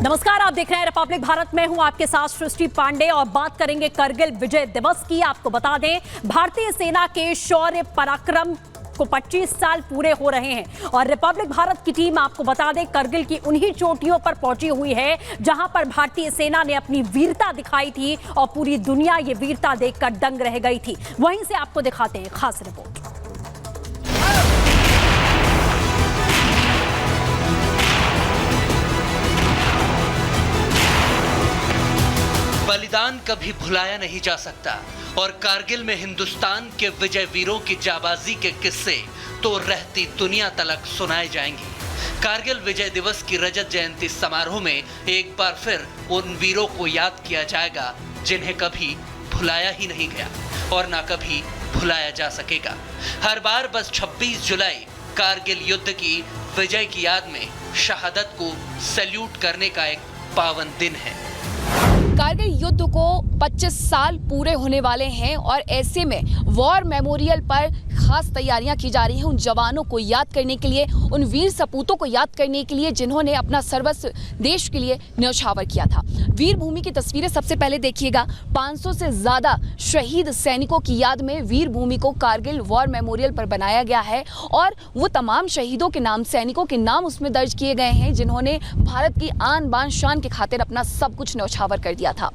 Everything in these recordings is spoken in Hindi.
नमस्कार, आप देख रहे हैं रिपब्लिक भारत में हूं आपके साथ सृष्टि पांडे और बात करेंगे करगिल विजय दिवस की। आपको बता दें, भारतीय सेना के शौर्य पराक्रम को 25 साल पूरे हो रहे हैं और रिपब्लिक भारत की टीम आपको बता दें करगिल की उन्हीं चोटियों पर पहुंची हुई है जहां पर भारतीय सेना ने अपनी वीरता दिखाई थी और पूरी दुनिया ये वीरता देखकर दंग रह गई थी। वहीं से आपको दिखाते हैं खास रिपोर्ट। बलिदान कभी भुलाया नहीं जा सकता और कारगिल में हिंदुस्तान के विजय वीरों की जाबाजी के किस्से तो रहती दुनिया तलक सुनाए जाएंगे। कारगिल विजय दिवस की रजत जयंती समारोह में एक बार फिर उन वीरों को याद किया जाएगा जिन्हें कभी भुलाया ही नहीं गया और ना कभी भुलाया जा सकेगा। हर बार बस 26 जुलाई कारगिल युद्ध की विजय की याद में शहादत को सैल्यूट करने का एक पावन दिन है। कारगिल युद्ध को 25 साल पूरे होने वाले हैं और ऐसे में वॉर मेमोरियल पर खास तैयारियां की जा रही हैं उन जवानों को याद करने के लिए, उन वीर सपूतों को याद करने के लिए जिन्होंने अपना सर्वस्व देश के लिए न्यौछावर किया था। वीर भूमि की तस्वीरें सबसे पहले देखिएगा। 500 से ज्यादा शहीद सैनिकों की याद में वीर भूमि को कारगिल वॉर मेमोरियल पर बनाया गया है और वो तमाम शहीदों के नाम, सैनिकों के नाम उसमें दर्ज किए गए हैं जिन्होंने भारत की आन बान शान के खातिर अपना सब कुछ न्यौछावर कर दिया था।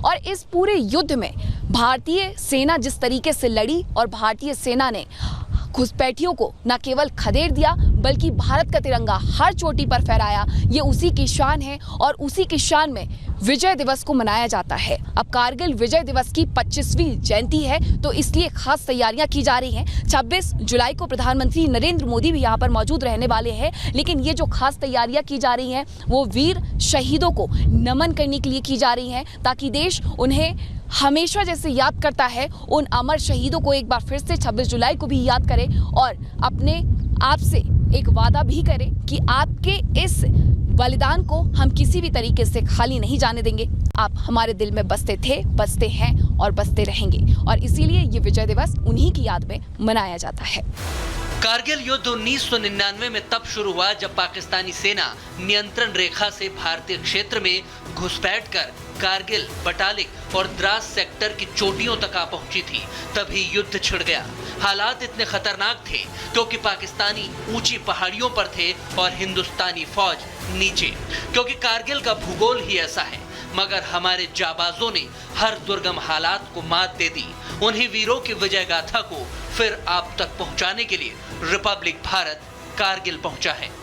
और इस पूरे युद्ध में भारतीय सेना जिस तरीके से लड़ी और भारतीय सेना ने घुसपैठियों को न केवल खदेड़ दिया बल्कि भारत का तिरंगा हर चोटी पर फहराया, ये उसी की शान है और उसी की शान में विजय दिवस को मनाया जाता है। अब कारगिल विजय दिवस की 25वीं जयंती है तो इसलिए खास तैयारियां की जा रही हैं। 26 जुलाई को प्रधानमंत्री नरेंद्र मोदी भी यहाँ पर मौजूद रहने वाले हैं, लेकिन ये जो खास तैयारियां की जा रही हैं वो वीर शहीदों को नमन करने के लिए की जा रही हैं ताकि देश उन्हें हमेशा जैसे याद करता है उन अमर शहीदों को एक बार फिर से 26 जुलाई को भी याद करें और अपने आप से एक वादा भी करें कि आपके इस बलिदान को हम किसी भी तरीके से खाली नहीं जाने देंगे। आप हमारे दिल में बसते थे, बसते हैं और बसते रहेंगे और इसीलिए ये विजय दिवस उन्हीं की याद में मनाया जाता है। कारगिल युद्ध 1999 में तब शुरू हुआ जब पाकिस्तानी सेना नियंत्रण रेखा से भारतीय क्षेत्र में घुसपैठ कर कारगिल, बटालिक और द्रास सेक्टर की चोटियों तक आ पहुंची थी। तभी युद्ध छिड़ गया। हालात इतने खतरनाक थे क्योंकि पाकिस्तानी ऊंची पहाड़ियों पर थे और हिंदुस्तानी फौज नीचे, क्योंकि कारगिल का भूगोल ही ऐसा है। मगर हमारे जाबाजों ने हर दुर्गम हालात को मात दे दी। उन्हीं वीरों की विजय गाथा को फिर आप तक पहुंचाने के लिए रिपब्लिक भारत कारगिल पहुंचा है।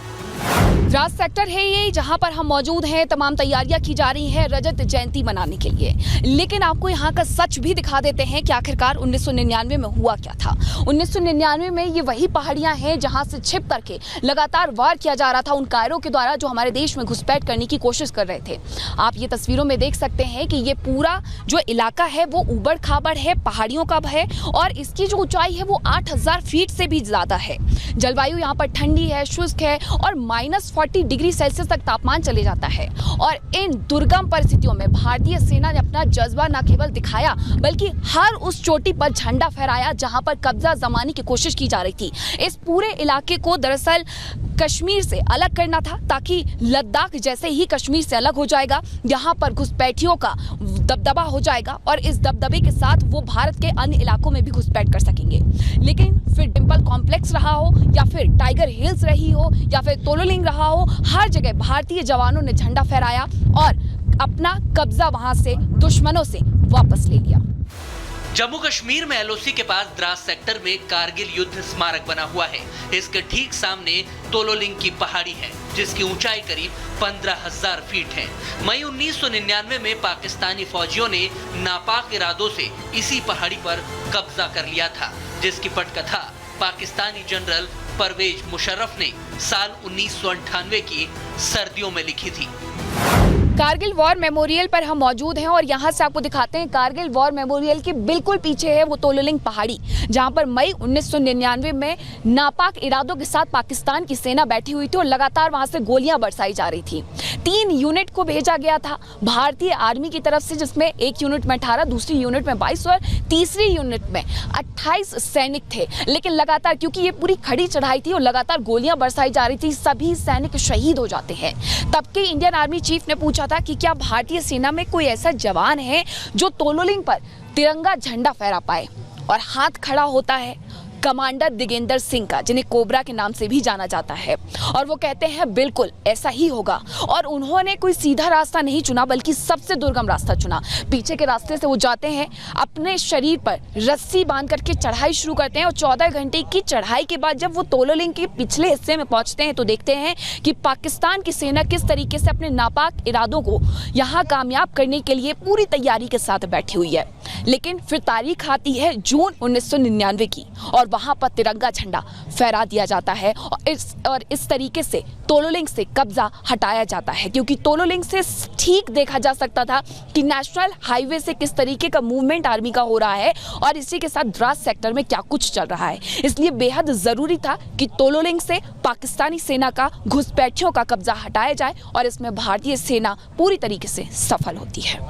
द्रास सेक्टर है ये जहां पर हम मौजूद हैं। तमाम तैयारियां की जा रही हैं रजत जयंती मनाने के लिए, लेकिन आपको यहां का सच भी दिखा देते हैं कि आखिरकार 1999 में हुआ क्या था। 1999 में ये वही पहाड़ियां हैं जहां से छिप करके लगातार वार किया जा रहा था उन कायरों के द्वारा जो हमारे देश में घुसपैठ करने की कोशिश कर रहे थे। आप ये तस्वीरों में देख सकते हैं कि ये पूरा जो इलाका है वो उबड़ खाबड़ है, पहाड़ियों का है और इसकी जो ऊंचाई है वो 8000 फीट से भी ज्यादा है। जलवायु यहाँ पर ठंडी है, शुष्क है और -40 डिग्री सेल्सियस तक तापमान चले जाता है। और इन दुर्गम परिस्थितियों में भारतीय सेना ने अपना जज्बा न केवल दिखाया बल्कि हर उस चोटी पर झंडा फहराया जहां पर कब्जा जमाने की कोशिश की जा रही थी। इस पूरे इलाके को दरअसल कश्मीर से अलग करना था ताकि लद्दाख जैसे ही कश्मीर से अलग हो जाएगा, यहाँ पर घुसपैठियों का दबदबा हो जाएगा और इस दबदबे के साथ वो भारत के अन्य इलाकों में भी घुसपैठ कर सकेंगे। लेकिन फिर डिम्पल कॉम्प्लेक्स रहा हो या फिर टाइगर हिल्स रही हो या फिर तोलोलिंग रहा हो, हर जगह भारतीय जवानों ने झंडा फहराया और अपना कब्जा वहां से दुश्मनों से वापस ले लिया। जम्मू कश्मीर में एलओसी के पास द्रास सेक्टर में कारगिल युद्ध स्मारक बना हुआ है। इसके ठीक सामने तोलोलिंग की पहाड़ी है जिसकी ऊंचाई करीब 15,000 फीट है। मई 1999 में पाकिस्तानी फौजियों ने नापाक इरादों से इसी पहाड़ी पर कब्जा कर लिया था, जिसकी पटकथा पाकिस्तानी जनरल परवेज मुशर्रफ ने साल 1998 की सर्दियों में लिखी थी। कारगिल वॉर मेमोरियल पर हम मौजूद हैं और यहाँ से आपको दिखाते हैं कारगिल वॉर मेमोरियल के बिल्कुल पीछे है वो तोलोलिंग पहाड़ी, जहाँ पर मई 1999 में नापाक इरादों के साथ पाकिस्तान की सेना बैठी हुई थी और लगातार वहाँ से गोलियां बरसाई जा रही थी। 3 यूनिट को भेजा गया था भारतीय आर्मी की तरफ से, जिसमें एक यूनिट में 18, दूसरी यूनिट में 22 और तीसरी यूनिट में 28 सैनिक थे। लेकिन लगातार, क्योंकि ये पूरी खड़ी चढ़ाई थी और लगातार गोलियां बरसाई जा रही थी, सभी सैनिक शहीद हो जाते हैं। तब के इंडियन आर्मी चीफ ने पूछा था कि क्या भारतीय सेना में कोई ऐसा जवान है जो तोलोलिंग पर तिरंगा झंडा फहरा पाए, और हाथ खड़ा होता है कमांडर दिगेंद्र सिंह का, जिन्हें कोबरा के नाम से भी जाना जाता है। और वो कहते हैं बिल्कुल ऐसा ही होगा। और उन्होंने कोई सीधा रास्ता नहीं चुना, बल्कि सबसे दुर्गम रास्ता चुना। पीछे के रास्ते से वो जाते हैं, अपने शरीर पर रस्सी बांध करके चढ़ाई शुरू करते हैं और 14 घंटे की चढ़ाई के बाद जब वो तोलोलिंग के पिछले हिस्से में पहुंचते हैं तो देखते हैं कि पाकिस्तान की सेना किस तरीके से अपने नापाक इरादों को यहाँ कामयाब करने के लिए पूरी तैयारी के साथ बैठी हुई है। लेकिन फिर तारीख आती है जून 1999 की, और वहां पर तिरंगा झंडा फहरा दिया जाता है और इस तरीके से तोलोलिंग से कब्जा हटाया जाता है, क्योंकि तोलोलिंग से ठीक देखा जा सकता था कि नेशनल हाईवे से किस तरीके का मूवमेंट आर्मी का हो रहा है और इसी के साथ द्रास सेक्टर में क्या कुछ चल रहा है। इसलिए बेहद जरूरी था कि तोलोलिंग से पाकिस्तानी सेना का घुसपैठियों का कब्जा हटाया जाए, और इसमें भारतीय सेना पूरी तरीके से सफल होती है।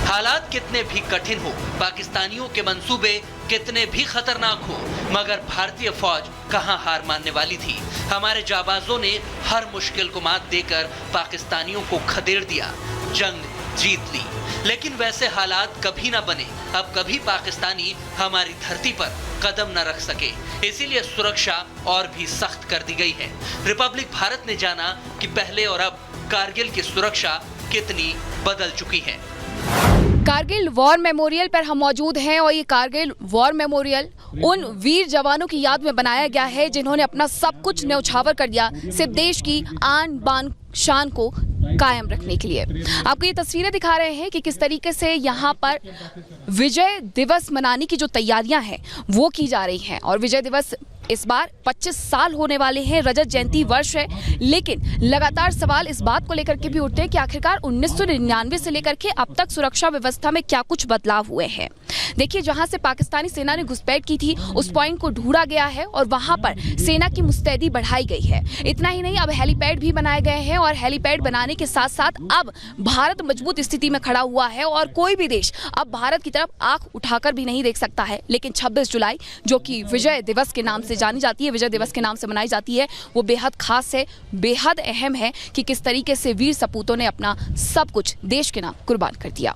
हालात कितने भी कठिन हो, पाकिस्तानियों के मंसूबे कितने भी खतरनाक हो, मगर भारतीय फौज कहां हार मानने वाली थी। हमारे जाबाजों ने हर मुश्किल को मात देकर पाकिस्तानियों को खदेड़ दिया, जंग जीत ली। लेकिन वैसे हालात कभी ना बने, अब कभी पाकिस्तानी हमारी धरती पर कदम न रख सके। इसीलिए सुरक्षा और भी सख्त कर दी गई है। रिपब्लिक भारत ने जाना कि पहले और अब कारगिल की सुरक्षा कितनी बदल चुकी है। कारगिल वॉर मेमोरियल पर हम मौजूद हैं और ये कारगिल वॉर मेमोरियल उन वीर जवानों की याद में बनाया गया है जिन्होंने अपना सब कुछ न्यौछावर कर दिया सिर्फ देश की आन बान शान को कायम रखने के लिए। आपको ये तस्वीरें दिखा रहे हैं कि किस तरीके से यहाँ पर विजय दिवस मनाने की जो तैयारियां हैं वो की जा रही हैं। और विजय दिवस इस बार 25 साल होने वाले हैं, रजत जयंती वर्ष है। लेकिन लगातार सवाल इस बात को लेकर के भी उठते हैं कि आखिरकार 1999 से लेकर के अब तक सुरक्षा व्यवस्था में क्या कुछ बदलाव हुए हैं। देखिए, जहां से पाकिस्तानी सेना ने घुसपैठ की थी उस पॉइंट को ढूंढा गया है और वहां पर सेना की मुस्तैदी बढ़ाई गई है। इतना ही नहीं, अब हेलीपैड भी बनाए गए हैं और हेलीपैड बनाने के साथ साथ अब भारत मजबूत स्थिति में खड़ा हुआ है और कोई भी देश अब भारत की तरफ आंख उठाकर भी नहीं देख सकता है। लेकिन 26 जुलाई जो कि विजय दिवस के नाम से जानी जाती है, विजय दिवस के नाम से मनाई जाती है, वो बेहद खास है, बेहद अहम है कि किस तरीके से वीर सपूतों ने अपना सब कुछ देश के नाम कुर्बान कर दिया।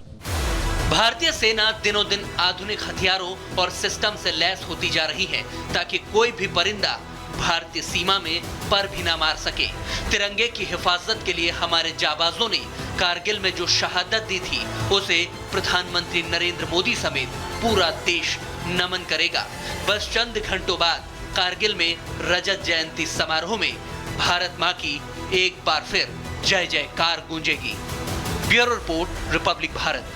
भारतीय सेना दिनों दिन आधुनिक हथियारों और सिस्टम से लैस होती जा रही है ताकि कोई भी परिंदा भारतीय सीमा में पर भी ना मार सके। तिरंगे की हिफाजत के लिए हमारे जाबाजों ने कारगिल में जो शहादत दी थी उसे प्रधानमंत्री नरेंद्र मोदी समेत पूरा देश नमन करेगा। बस चंद घंटों बाद कारगिल में रजत जयंती समारोह में भारत मां की एक बार फिर जय जयकार गूंजेगी। Bureau report, Republic Bharat.